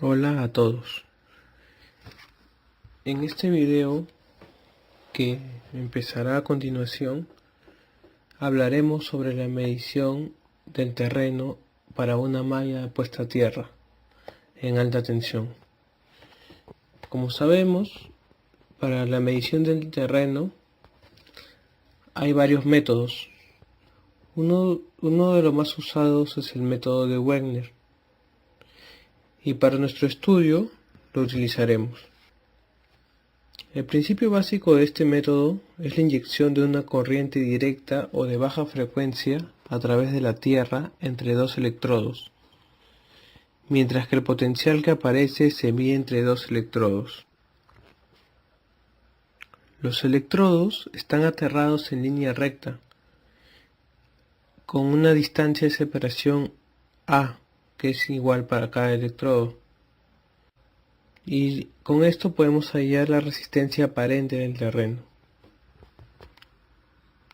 Hola a todos. En este video que empezará a continuación hablaremos sobre la medición del terreno para una malla puesta a tierra en alta tensión. Como sabemos, para la medición del terreno hay varios métodos. Uno de los más usados es el método de Wegner, y para nuestro estudio lo utilizaremos. El principio básico de este método es la inyección de una corriente directa o de baja frecuencia a través de la tierra entre dos electrodos, mientras que el potencial que aparece se mide entre dos electrodos. Los electrodos están aterrados en línea recta, con una distancia de separación A, que es igual para cada electrodo. Y con esto podemos hallar la resistencia aparente del terreno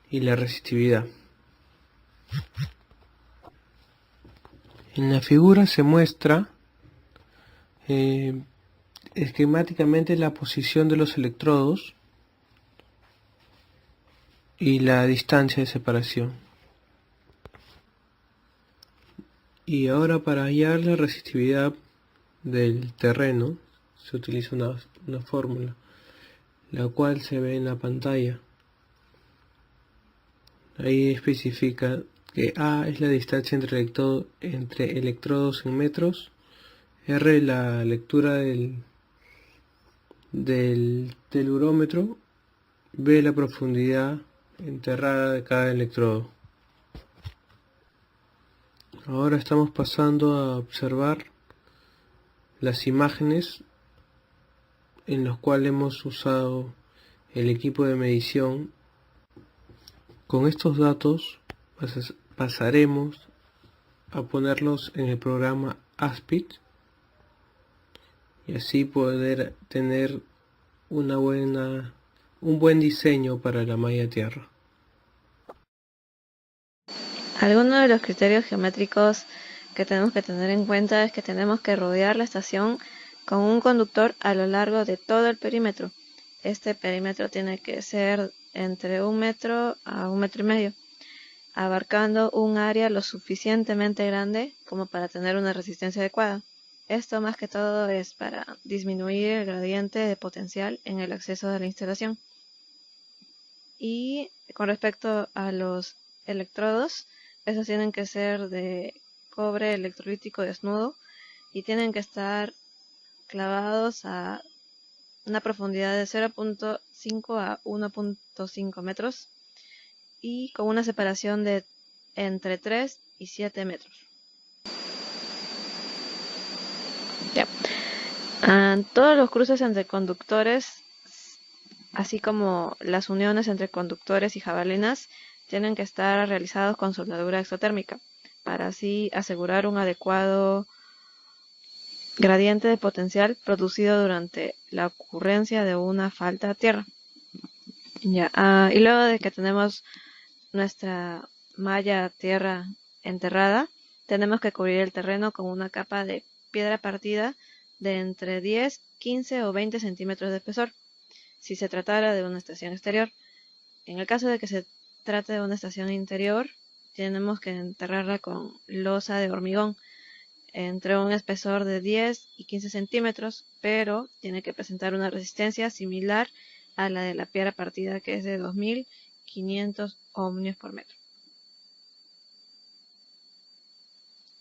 y la resistividad. En la figura se muestra esquemáticamente la posición de los electrodos y la distancia de separación. Y ahora, para hallar la resistividad del terreno se utiliza una fórmula, la cual se ve en la pantalla. Ahí especifica que A es la distancia entre electrodos en metros, R la lectura del telurómetro, B la profundidad enterrada de cada electrodo. Ahora estamos pasando a observar las imágenes en las cuales hemos usado el equipo de medición. Con estos datos pasaremos a ponerlos en el programa ASPIT y así poder tener un buen diseño para la malla tierra. Algunos de los criterios geométricos que tenemos que tener en cuenta es que tenemos que rodear la estación con un conductor a lo largo de todo el perímetro. Este perímetro tiene que ser entre 1 metro a 1,5 metros, abarcando un área lo suficientemente grande como para tener una resistencia adecuada. Esto más que todo es para disminuir el gradiente de potencial en el acceso de la instalación. Y con respecto a los electrodos, esos tienen que ser de cobre electrolítico desnudo y tienen que estar clavados a una profundidad de 0.5 a 1.5 metros y con una separación de entre 3 y 7 metros. Todos los cruces entre conductores, así como las uniones entre conductores y jabalinas, tienen que estar realizados con soldadura exotérmica para así asegurar un adecuado gradiente de potencial producido durante la ocurrencia de una falta a tierra. Y luego de que tenemos nuestra malla tierra enterrada, tenemos que cubrir el terreno con una capa de piedra partida de entre 10, 15 o 20 centímetros de espesor, si se tratara de una estación exterior. En el caso de que se trate de una estación interior, tenemos que enterrarla con losa de hormigón entre un espesor de 10 y 15 centímetros, pero tiene que presentar una resistencia similar a la de la piedra partida, que es de 2500 ohmios por metro.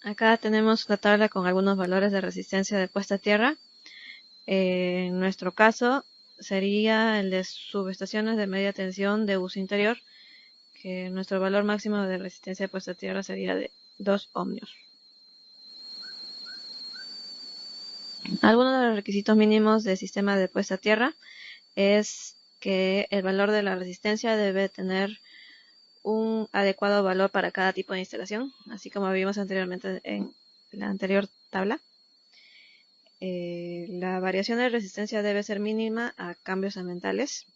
Acá tenemos una tabla con algunos valores de resistencia de puesta a tierra. En nuestro caso sería el de subestaciones de media tensión de uso interior, que nuestro valor máximo de resistencia de puesta a tierra sería de 2 ohmios. Algunos de los requisitos mínimos del sistema de puesta a tierra es que el valor de la resistencia debe tener un adecuado valor para cada tipo de instalación, así como vimos anteriormente en la anterior tabla. La variación de resistencia debe ser mínima a cambios ambientales.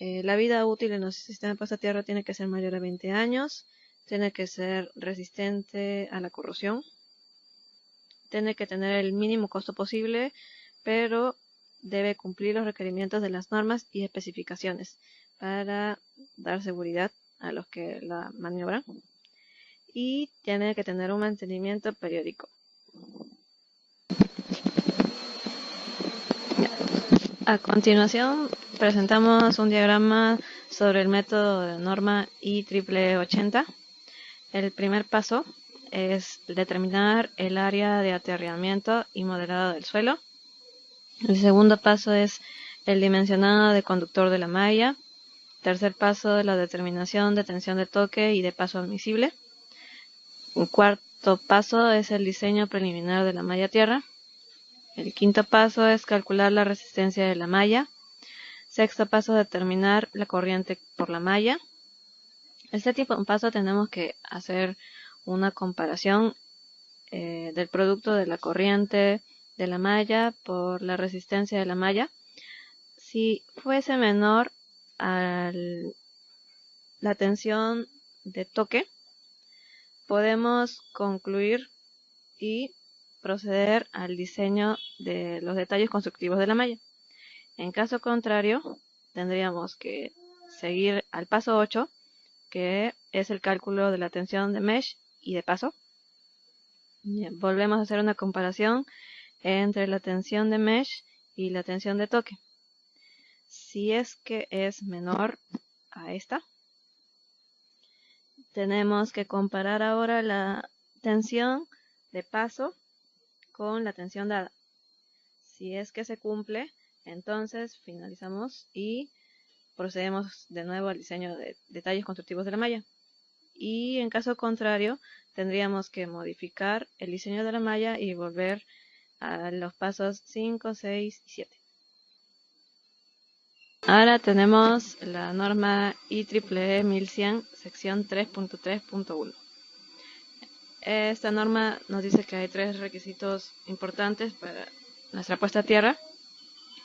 La vida útil en los sistemas de puesta a tierra tiene que ser mayor a 20 años, tiene que ser resistente a la corrosión, tiene que tener el mínimo costo posible, pero debe cumplir los requerimientos de las normas y especificaciones para dar seguridad a los que la maniobran, y tiene que tener un mantenimiento periódico. A continuación presentamos un diagrama sobre el método de norma IEEE 80. El primer paso es determinar el área de aterrizamiento y modelado del suelo. El segundo paso es el dimensionado de conductor de la malla. Tercer paso, la determinación de tensión de toque y de paso admisible. El cuarto paso es el diseño preliminar de la malla tierra. El quinto paso es calcular la resistencia de la malla. Sexto paso, determinar la corriente por la malla. El séptimo paso, tenemos que hacer una comparación del producto de la corriente de la malla por la resistencia de la malla. Si fuese menor a la tensión de toque, podemos concluir y proceder al diseño de los detalles constructivos de la malla. En caso contrario, tendríamos que seguir al paso 8, que es el cálculo de la tensión de mesh y de paso. Bien, volvemos a hacer una comparación entre la tensión de mesh y la tensión de toque. Si es que es menor a esta, tenemos que comparar ahora la tensión de paso con la tensión dada. Si es que se cumple, entonces finalizamos y procedemos de nuevo al diseño de detalles constructivos de la malla. Y en caso contrario, tendríamos que modificar el diseño de la malla y volver a los pasos 5, 6 y 7. Ahora tenemos la norma IEEE 1100, sección 3.3.1. Esta norma nos dice que hay 3 requisitos importantes para nuestra puesta a tierra.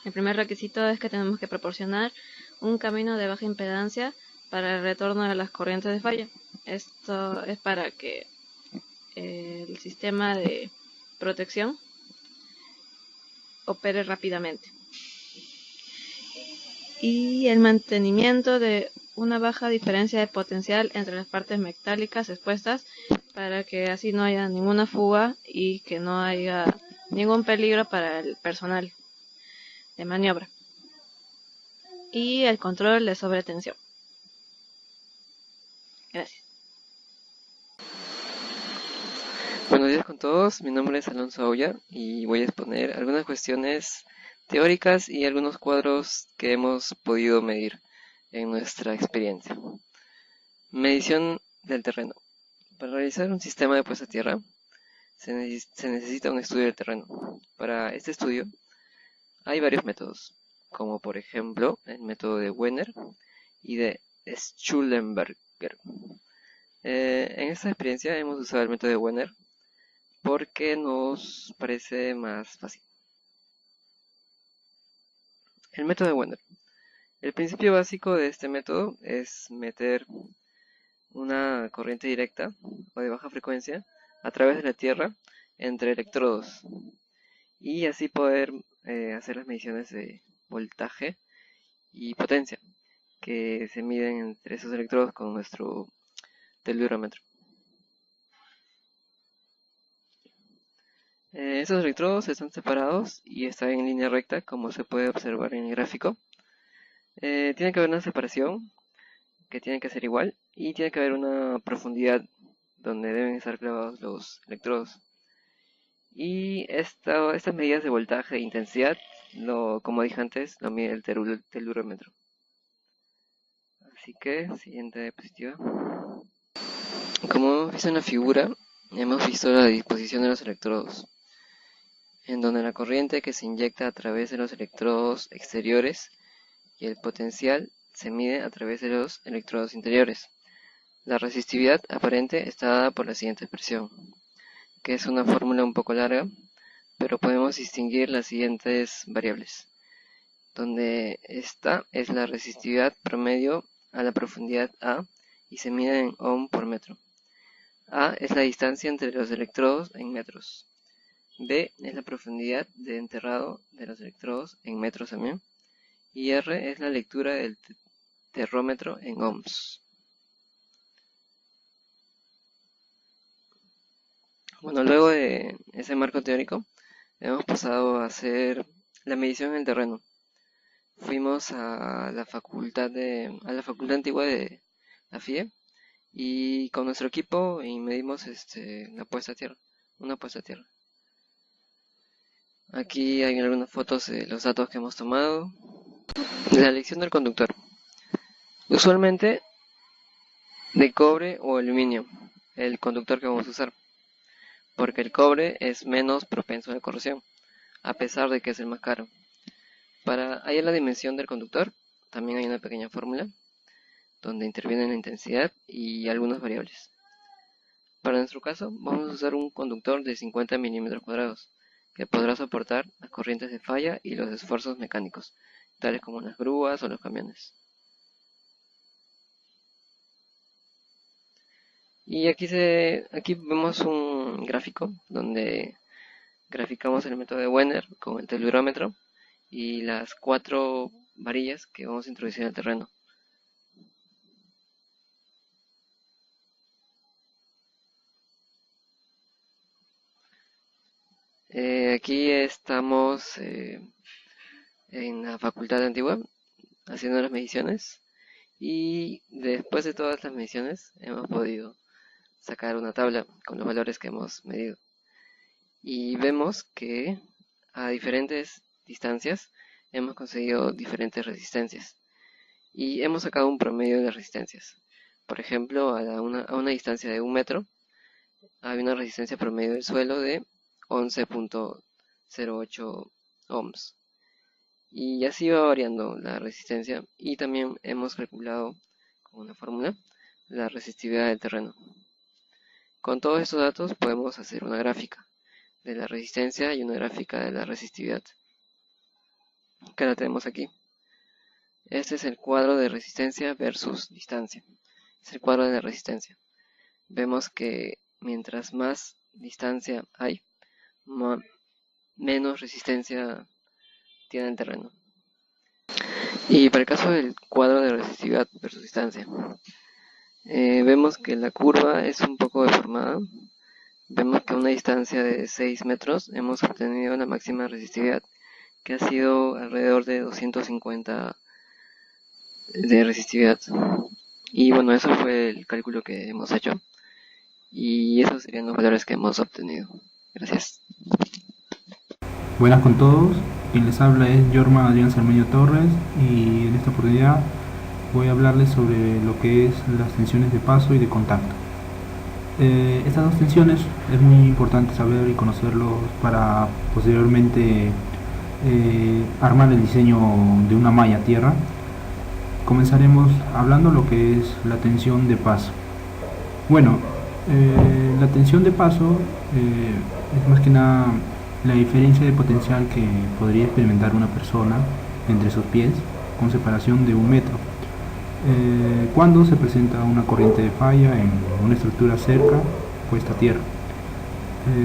El primer requisito es que tenemos que proporcionar un camino de baja impedancia para el retorno de las corrientes de falla. Esto es para que el sistema de protección opere rápidamente. Y el mantenimiento de una baja diferencia de potencial entre las partes metálicas expuestas, para que así no haya ninguna fuga y que no haya ningún peligro para el personal de maniobra. Y el control de sobretensión. Gracias. Buenos días con todos, mi nombre es Alonso Auya y voy a exponer algunas cuestiones teóricas y algunos cuadros que hemos podido medir en nuestra experiencia. Medición del terreno. Para realizar un sistema de puesta a tierra se necesita un estudio del terreno. Para este estudio hay varios métodos, como por ejemplo el método de Wenner y de Schulenberger. En esta experiencia hemos usado el método de Wenner porque nos parece más fácil. El método de Wenner. El principio básico de este método es meter una corriente directa o de baja frecuencia a través de la tierra entre electrodos y así poder hacer las mediciones de voltaje y potencia que se miden entre esos electrodos con nuestro telurómetro. Esos electrodos están separados y están en línea recta, como se puede observar en el gráfico. Tiene que haber una separación que tiene que ser igual y tiene que haber una profundidad donde deben estar clavados los electrodos. Y estas medidas de voltaje e intensidad, como dije antes, lo mide el telurómetro. Así que, siguiente diapositiva. Como hemos visto en la figura, hemos visto la disposición de los electrodos, en donde la corriente que se inyecta a través de los electrodos exteriores y el potencial se mide a través de los electrodos interiores. La resistividad aparente está dada por la siguiente expresión, que es una fórmula un poco larga, pero podemos distinguir las siguientes variables, donde esta es la resistividad promedio a la profundidad A y se mide en ohm por metro. A es la distancia entre los electrodos en metros. B es la profundidad de enterrado de los electrodos en metros también. Y R es la lectura del terrómetro en ohms. Bueno, luego de ese marco teórico, hemos pasado a hacer la medición en el terreno. Fuimos a la facultad antigua de la FIE y con nuestro equipo y medimos una puesta a tierra. Aquí hay algunas fotos de los datos que hemos tomado. La elección del conductor. Usualmente de cobre o aluminio, el conductor que vamos a usar, porque el cobre es menos propenso a la corrosión, a pesar de que es el más caro. Para hallar la dimensión del conductor, también hay una pequeña fórmula donde intervienen la intensidad y algunas variables. Para nuestro caso, vamos a usar un conductor de 50 milímetros cuadrados, que podrá soportar las corrientes de falla y los esfuerzos mecánicos, tales como las grúas o los camiones. Y aquí vemos un gráfico donde graficamos el método de Wenner con el telurómetro y las 4 varillas que vamos a introducir en el terreno. Aquí estamos en la facultad antigua haciendo las mediciones y después de todas las mediciones hemos podido sacar una tabla con los valores que hemos medido. Y vemos que a diferentes distancias hemos conseguido diferentes resistencias y hemos sacado un promedio de las resistencias. Por ejemplo, a una distancia de 1 metro hay una resistencia promedio del suelo de 11.08 ohms. Y así va variando la resistencia y también hemos calculado con una fórmula la resistividad del terreno. Con todos estos datos podemos hacer una gráfica de la resistencia y una gráfica de la resistividad, que la tenemos aquí. Este es el cuadro de resistencia versus distancia. Es el cuadro de la resistencia. Vemos que mientras más distancia hay, menos resistencia tiene el terreno. Y para el caso del cuadro de resistividad versus distancia, vemos que la curva es un poco deformada. Vemos que a una distancia de 6 metros hemos obtenido la máxima resistividad, que ha sido alrededor de 250 de resistividad. Y bueno, eso fue el cálculo que hemos hecho. Y esos serían los valores que hemos obtenido. Gracias. Buenas con todos, quien les habla es Yorma Adrián Cermeño Torres y en esta oportunidad voy a hablarles sobre lo que es las tensiones de paso y de contacto. Estas dos tensiones es muy importante saber y conocerlos para posteriormente armar el diseño de una malla tierra. Comenzaremos hablando lo que es la tensión de paso. Bueno, la tensión de paso es más que nada la diferencia de potencial que podría experimentar una persona entre sus pies con separación de 1 metro cuando se presenta una corriente de falla en una estructura cerca puesta a tierra,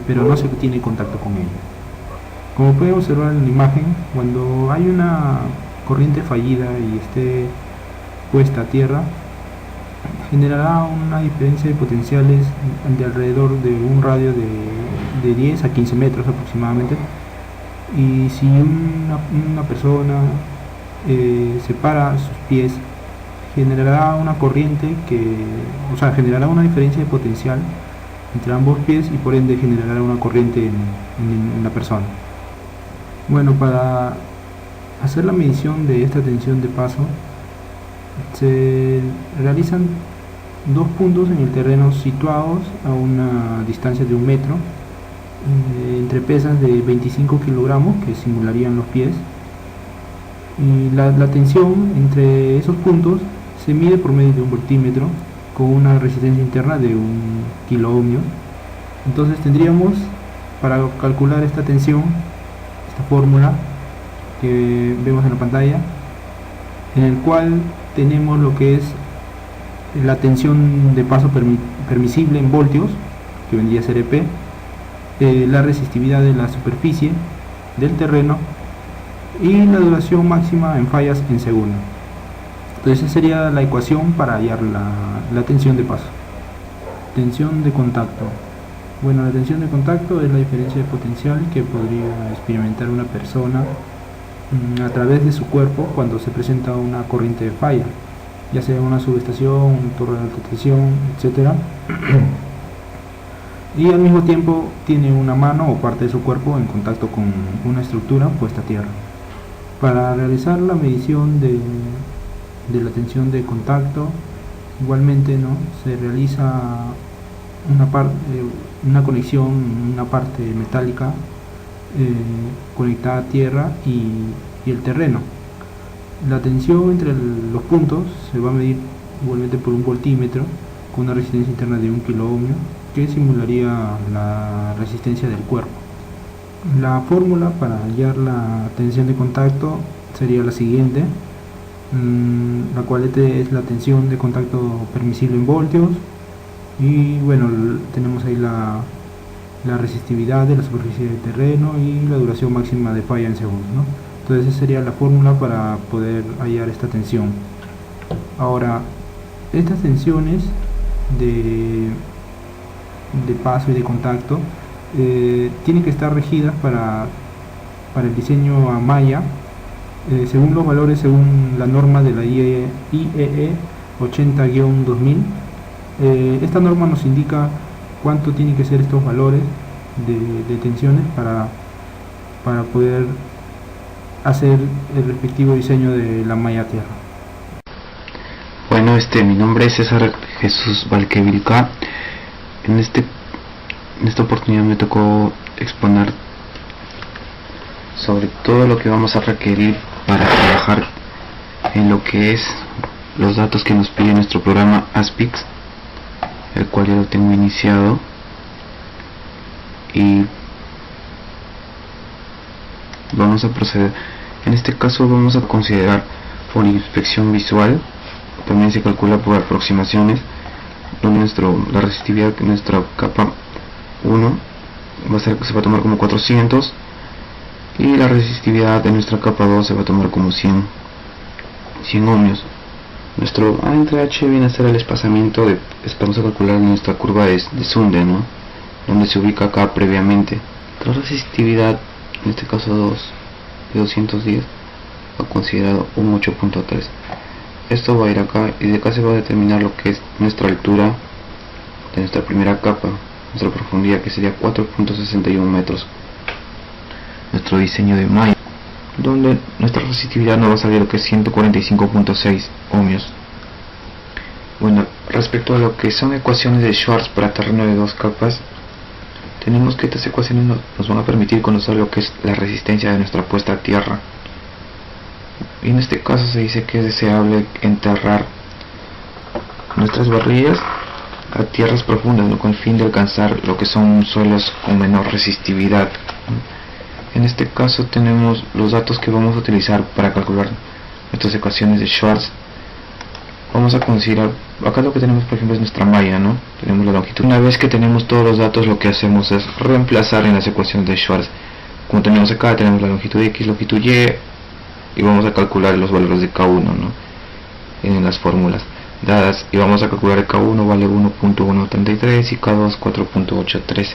pero no se tiene contacto con ella. Como pueden observar en la imagen, cuando hay una corriente fallida y esté puesta a tierra, generará una diferencia de potenciales de alrededor de un radio de 10 a 15 metros aproximadamente. Y si una persona separa sus pies, generará una corriente generará una diferencia de potencial entre ambos pies y por ende generará una corriente en la persona. Bueno, para hacer la medición de esta tensión de paso se realizan 2 puntos en el terreno situados a una distancia de 1 metro entre pesas de 25 kilogramos que simularían los pies, y la tensión entre esos puntos se mide por medio de un voltímetro con una resistencia interna de 1 kiloohmio. Entonces tendríamos, para calcular esta tensión, esta fórmula que vemos en la pantalla, en el cual tenemos lo que es la tensión de paso permisible en voltios, que vendría a ser EP, la resistividad de la superficie del terreno y la duración máxima en fallas en segundo. Entonces esa sería la ecuación para hallar la tensión de paso. Tensión de contacto. Bueno, la tensión de contacto es la diferencia de potencial que podría experimentar una persona a través de su cuerpo cuando se presenta una corriente de falla, ya sea una subestación, una torre de alta tensión, etc. Y al mismo tiempo tiene una mano o parte de su cuerpo en contacto con una estructura puesta a tierra. Para realizar la medición de la tensión de contacto, igualmente, ¿no?, se realiza una conexión, una parte metálica conectada a tierra y el terreno. La tensión entre los puntos se va a medir igualmente por un voltímetro con una resistencia interna de 1 kiloohmio, que simularía la resistencia del cuerpo. La fórmula para hallar la tensión de contacto sería la siguiente, la cual es la tensión de contacto permisible en voltios, y bueno, tenemos ahí la resistividad de la superficie del terreno y la duración máxima de falla en segundos, ¿no? Entonces esa sería la fórmula para poder hallar esta tensión. Ahora, estas tensiones de paso y de contacto tienen que estar regidas para el diseño a malla según los valores, según la norma de la IEE 80-2000. Esta norma nos indica cuánto tienen que ser estos valores de tensiones para poder hacer el respectivo diseño de la malla tierra. Bueno, mi nombre es César Jesús Valquevilca. En esta oportunidad me tocó exponer sobre todo lo que vamos a requerir para trabajar en lo que es los datos que nos pide nuestro programa Aspix, el cual ya lo tengo iniciado, y vamos a proceder. En este caso vamos a considerar por inspección visual, también se calcula por aproximaciones, donde la resistividad de nuestra capa 1 se va a tomar como 400 y la resistividad de nuestra capa 2 se va a tomar como 100 ohmios. Nuestro A entre H viene a ser el espaciamiento vamos a calcular nuestra curva de Sunde, ¿no?, donde se ubica acá previamente. La resistividad, en este caso 2 de 210, va considerado un 8.3. Esto va a ir acá y de acá se va a determinar lo que es nuestra altura de nuestra primera capa, nuestra profundidad, que sería 4.61 metros. Nuestro diseño de malla, donde nuestra resistividad nos va a salir lo que es 145.6 ohmios. Bueno, respecto a lo que son ecuaciones de Schwarz para terreno de dos capas, tenemos que estas ecuaciones nos van a permitir conocer lo que es la resistencia de nuestra puesta a tierra. Y en este caso se dice que es deseable enterrar nuestras barrillas a tierras profundas, ¿no?, con el fin de alcanzar lo que son suelos con menor resistividad. En este caso tenemos los datos que vamos a utilizar para calcular nuestras ecuaciones de Schwarz. Vamos a considerar, acá lo que tenemos por ejemplo es nuestra malla, ¿no? Tenemos la longitud. Una vez que tenemos todos los datos, lo que hacemos es reemplazar en las ecuaciones de Schwarz. Como tenemos acá, tenemos la longitud X, longitud y vamos a calcular los valores de K1, ¿no?, en las fórmulas dadas, y vamos a calcular el K1 vale 1.133 y K2 4.813.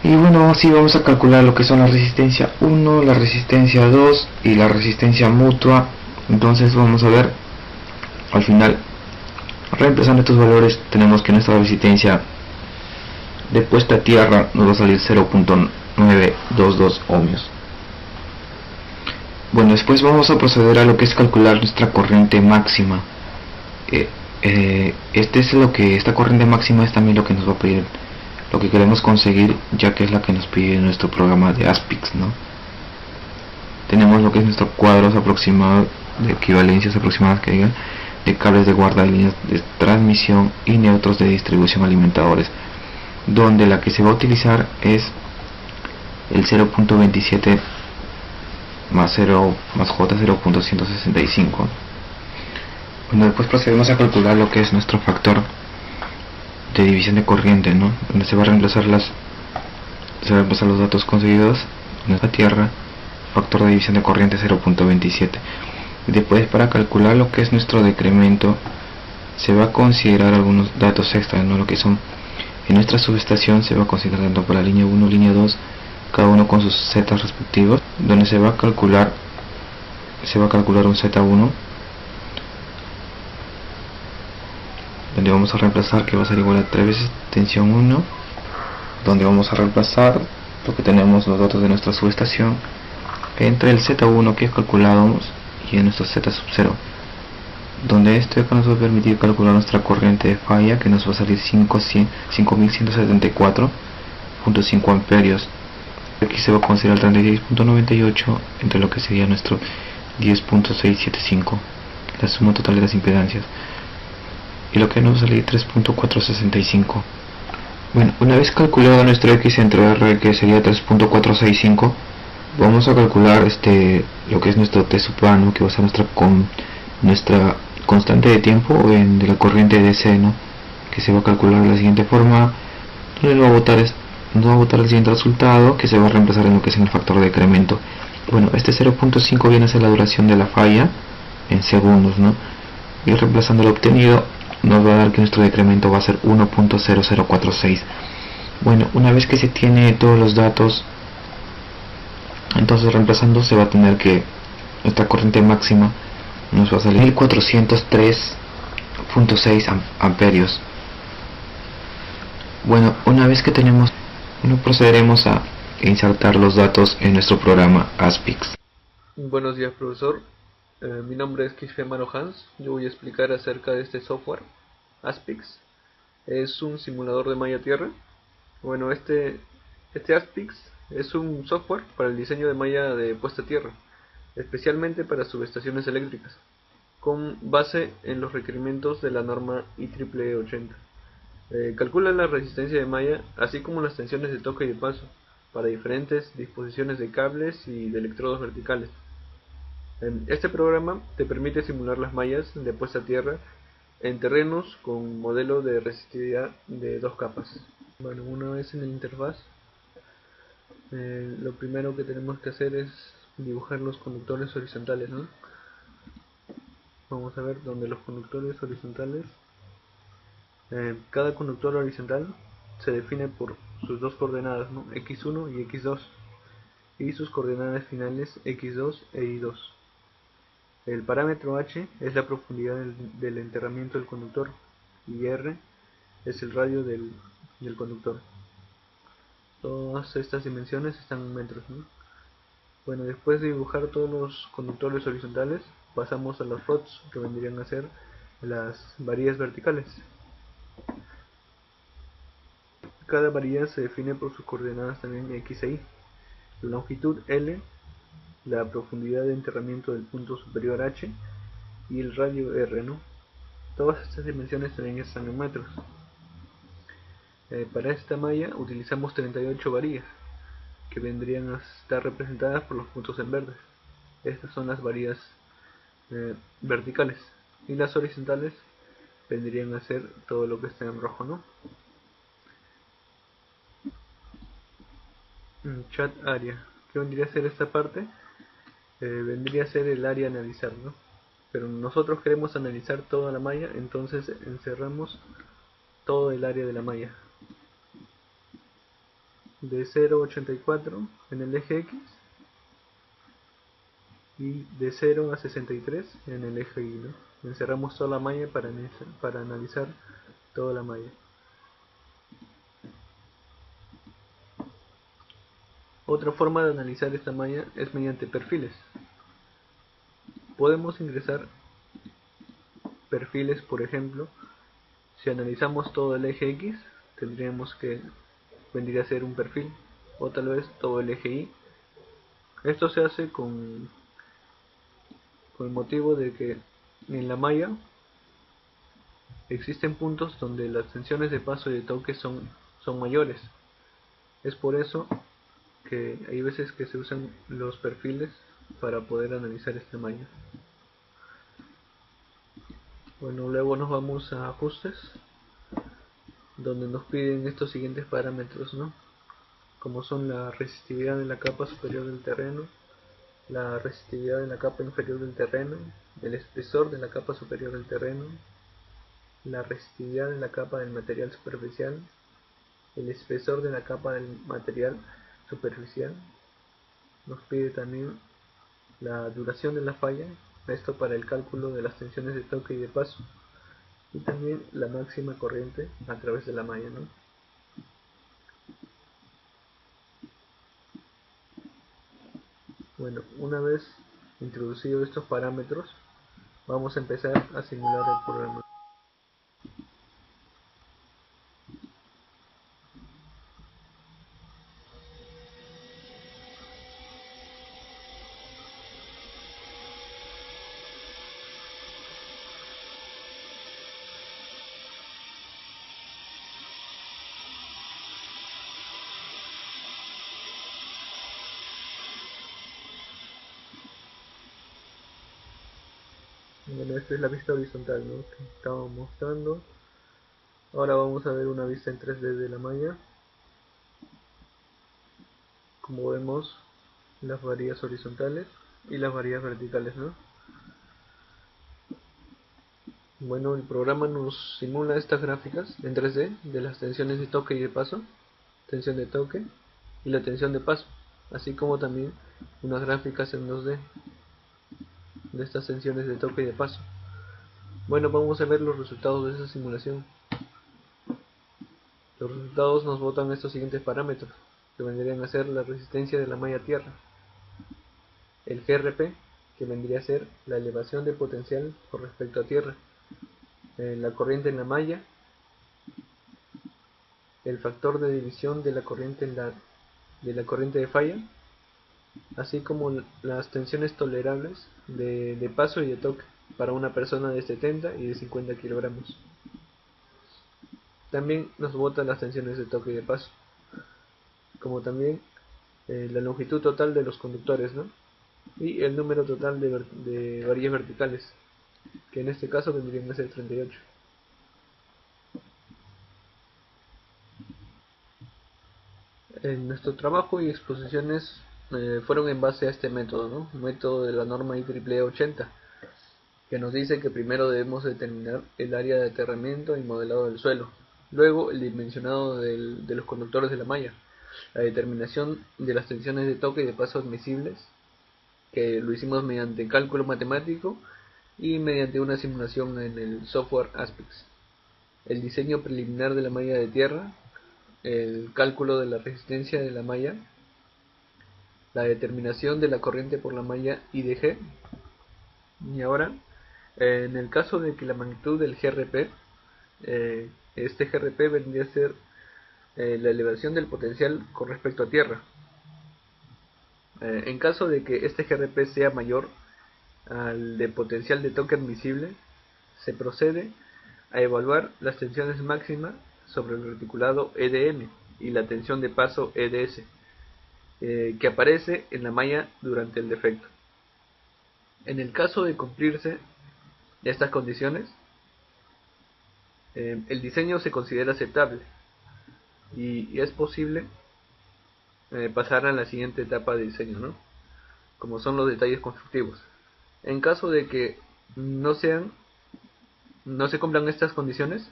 Y bueno, así vamos a calcular lo que son la resistencia 1, la resistencia 2 y la resistencia mutua. Entonces vamos a ver, al final, reemplazando estos valores, tenemos que nuestra resistencia de puesta a tierra nos va a salir 0.922 ohmios. Bueno, después vamos a proceder a lo que es calcular nuestra corriente máxima. Esta corriente máxima es también lo que nos va a pedir, lo que queremos conseguir, ya que es la que nos pide nuestro programa de Aspix, ¿no? Tenemos lo que es nuestro cuadros aproximados, de equivalencias aproximadas que digan, de cables de guarda, líneas de transmisión y neutros de distribución alimentadores, donde la que se va a utilizar es el 0.27 más 0 más J 0.165. Bueno, después procedemos a calcular lo que es nuestro factor de división de corriente, ¿no?, donde se va a reemplazar las se van a reemplazar los datos conseguidos en esta tierra, factor de división de corriente 0.27. Y después, para calcular lo que es nuestro decremento, se va a considerar algunos datos extras, ¿no? Lo que son, en nuestra subestación se va a considerar tanto para la línea 1 y línea 2, cada uno con sus zetas respectivos, donde se va a calcular un Z1, donde vamos a reemplazar que va a ser igual a 3 veces tensión 1, donde vamos a reemplazar lo que tenemos los datos de nuestra subestación entre el Z1 que es calculado y en nuestro Z sub 0, donde esto nos va a permitir calcular nuestra corriente de falla, que nos va a salir 5174.5 amperios. Aquí se va a considerar el 36.98 entre lo que sería nuestro 10.675, la suma total de las impedancias, y lo que nos va a salir 3.465. Bueno, una vez calculado nuestro X entre R, que sería 3.465, vamos a calcular lo que es nuestro T sub A, ¿no? Que va a ser nuestra constante de tiempo de la corriente DC, ¿no? Que se va a calcular de la siguiente forma, donde nos va a botar el siguiente resultado, que se va a reemplazar en lo que es en el factor de decremento. Bueno, este 0.5 viene a ser la duración de la falla en segundos, ¿no? Y reemplazando lo obtenido, nos va a dar que nuestro decremento va a ser 1.0046. Bueno, una vez que se tiene todos los datos, entonces reemplazando se va a tener que nuestra corriente máxima nos va a salir 1403.6 amperios. Bueno, una vez que tenemos, procederemos a insertar los datos en nuestro programa Aspix. Buenos días, profesor. Mi nombre es Kisfemano Hans. Yo voy a explicar acerca de este software, Aspix. Es un simulador de malla tierra. Bueno, este Aspix es un software para el diseño de malla de puesta a tierra, especialmente para subestaciones eléctricas, con base en los requerimientos de la norma IEEE 80. Calcula la resistencia de malla, así como las tensiones de toque y de paso, para diferentes disposiciones de cables y de electrodos verticales. Este programa te permite simular las mallas de puesta a tierra en terrenos con modelo de resistividad de 2 capas. Bueno, una vez en la interfaz, lo primero que tenemos que hacer es dibujar los conductores horizontales, ¿no? Vamos a ver donde los conductores horizontales, cada conductor horizontal se define por sus dos coordenadas, ¿no? X1 y X2, y sus coordenadas finales X2 e Y2. El parámetro H es la profundidad del enterramiento del conductor y R es el radio del conductor. Todas estas dimensiones están en metros, ¿no? Bueno, después de dibujar todos los conductores horizontales, pasamos a los rods, que vendrían a ser las varillas verticales. Cada varilla se define por sus coordenadas también X e Y. La longitud L, la profundidad de enterramiento del punto superior H y el radio R, ¿no? Todas estas dimensiones también están en metros. Para esta malla utilizamos 38 varillas, que vendrían a estar representadas por los puntos en verde. Estas son las varillas verticales, y las horizontales vendrían a ser todo lo que está en rojo, ¿no? Chat área, ¿qué vendría a ser esta parte? Vendría a ser el área a analizar, ¿no? Pero nosotros queremos analizar toda la malla, entonces encerramos todo el área de la malla, de 0,84 en el eje X y de 0 a 63 en el eje Y, ¿no? Encerramos toda la malla para analizar toda la malla. Otra forma de analizar esta malla es mediante perfiles. Podemos ingresar perfiles, por ejemplo, si analizamos todo el eje X, tendríamos que vendría a ser un perfil, o tal vez todo el eje Y. Esto se hace con el motivo de que en la malla existen puntos donde las tensiones de paso y de toque son mayores. Es por eso que hay veces que se usan los perfiles para poder analizar esta malla. Bueno, luego nos vamos a ajustes, donde nos piden estos siguientes parámetros, ¿no? como son la resistividad en la capa superior del terreno, la resistividad en la capa inferior del terreno, el espesor de la capa superior del terreno, la resistividad en la capa del material superficial, el espesor de la capa del material superficial. Nos pide también la duración de la falla, esto para el cálculo de las tensiones de toque y de paso, y también la máxima corriente a través de la malla, ¿no? Bueno, una vez introducidos estos parámetros, vamos a empezar a simular el programa. Bueno, esta es la vista horizontal, ¿no?, que estaba mostrando. Ahora vamos a ver una vista en 3D de la malla. Como vemos, las varillas horizontales y las varillas verticales, ¿no? Bueno, el programa nos simula estas gráficas en 3D de las tensiones de toque y de paso, tensión de toque y la tensión de paso, así como también unas gráficas en 2D de estas tensiones de toque y de paso. Bueno, vamos a ver los resultados de esa simulación. Los resultados nos botan estos siguientes parámetros, que vendrían a ser la resistencia de la malla tierra, el GRP, que vendría a ser la elevación de potencial con respecto a tierra, la corriente en la malla, el factor de división de la corriente de falla, así como las tensiones tolerables de paso y de toque para una persona de 70 y de 50 kilogramos. También nos botan las tensiones de toque y de paso, como también la longitud total de los conductores, ¿no?, y el número total de varillas verticales, que en este caso vendrían a ser 38. Nuestro trabajo y exposiciones fueron en base a este método, ¿no?, método de la norma IEEE 80, que nos dice que primero debemos determinar el área de aterramiento y modelado del suelo, luego el dimensionado de los conductores de la malla, la determinación de las tensiones de toque y de paso admisibles, que lo hicimos mediante cálculo matemático y mediante una simulación en el software Aspix, el diseño preliminar de la malla de tierra, el cálculo de la resistencia de la malla, la determinación de la corriente por la malla IDG. Y ahora, en el caso de que la magnitud del GRP, este GRP vendría a ser la elevación del potencial con respecto a tierra. En caso de que este GRP sea mayor al de potencial de toque admisible, se procede a evaluar las tensiones máximas sobre el reticulado EDM y la tensión de paso EDS, que aparece en la malla durante el defecto. En el caso de cumplirse estas condiciones, el diseño se considera aceptable y es posible pasar a la siguiente etapa de diseño, ¿no?, como son los detalles constructivos. En caso de que no se cumplan estas condiciones,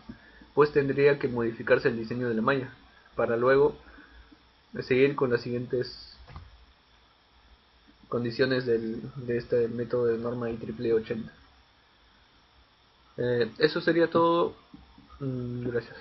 pues tendría que modificarse el diseño de la malla para luego seguir con las siguientes condiciones de este método de norma IEEE 80. Eso sería todo. Gracias.